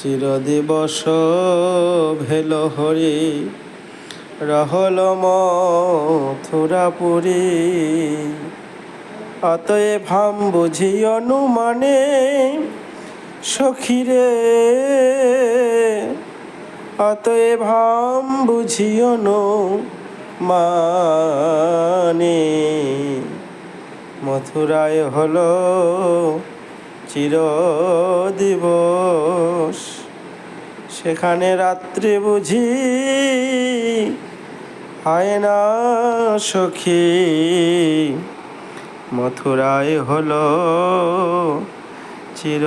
চিরদিবস ভেল হরি রহল মথুরাপুরী। অতএব ভাম বুঝি অনুমানে সখীরে, অতএব ভাম বুঝি অনুমানে। মথুরায় হলো চির দিবস, সেখানে রাত্রি বুঝি হয় না সখী। মথুরায় হলো চির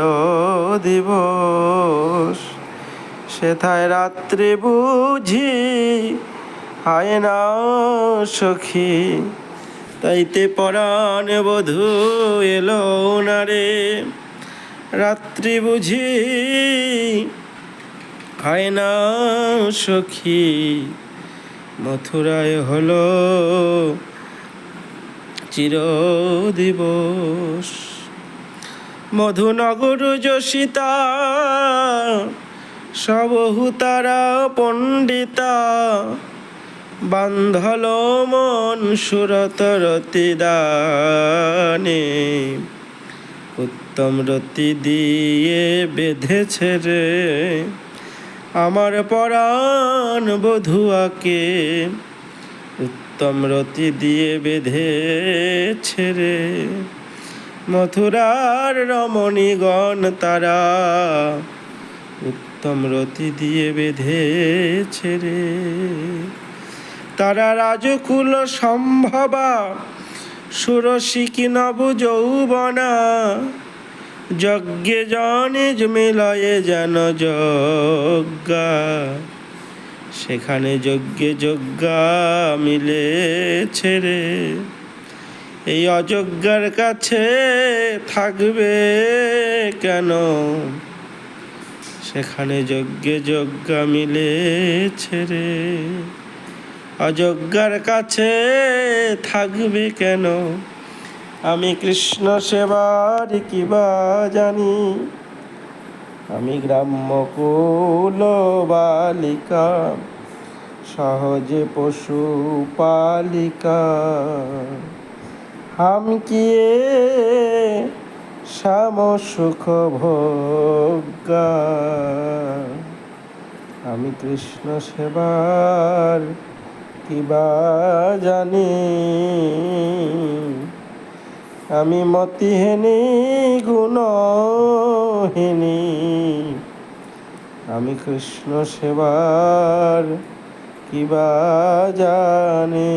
দিবস, সেথায় রাত্রি বুঝি হয় না সখী। তাইতে পরাণ বধূ এলো না রে, রাত্রি বুঝি হয় না সখী। মথুরায় হলো চির দিবস। মধুনগর যশিতা সবহু তারা পণ্ডিতা, বান্ধল মন সুরত রতি দানে। উত্তম রতি দিয়ে বেঁধেছে রে আমার পরাণ বধুয়াকে, উত্তম রতি দিয়ে বেঁধেছে রে মথুরার রমণীগণ তারা, উত্তম রতি দিয়ে বেঁধেছে রে। তারা রাজকুল সম্ভবা সুরসিকি নব যৌবনা, যজ্ঞে জনিজ মিলয়ে যেন যজ্ঞা। সেখানে যজ্ঞে যজ্ঞা মিলেছে রে, এই অযজ্ঞার কাছে থাকবে কেন। সেখানে যজ্ঞে যজ্ঞা মিলেছে রে, অযজ্ঞার কাছে থাকবে কেন। আমি কৃষ্ণ সেবার কিবা জানি, আমি গ্রাম্য কুল বালিকা, সহজে পশু পালিকা। হাম কিয়ে শ্যাম সুখ ভোগা, আমি কৃষ্ণ সেবার কিবা জানি। আমি মতিহীনী গুণহীনী, আমি কৃষ্ণ সেবার কিবা জানি।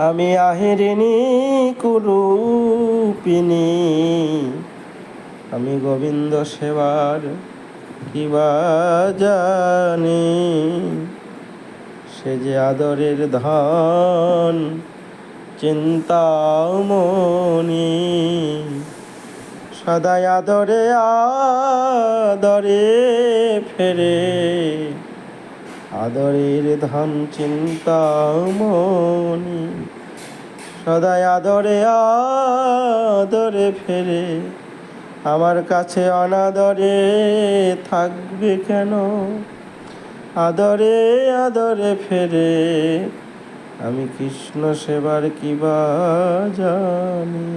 আমি আহিরিণী কুরূপিণী, আমি গোবিন্দ সেবার কিবা জানি। সে যে আদরের ধন চিন্তামণি, সদাই আদরে আদরে ফেরে, আদরের ধন চিন্তামণি। সদাই আদরে আদরে ফেরে, আমার কাছে অনাদরে থাকবে কেন। আদরে আদরে ফেরে, আমি কৃষ্ণ সেবার কিবা জানি।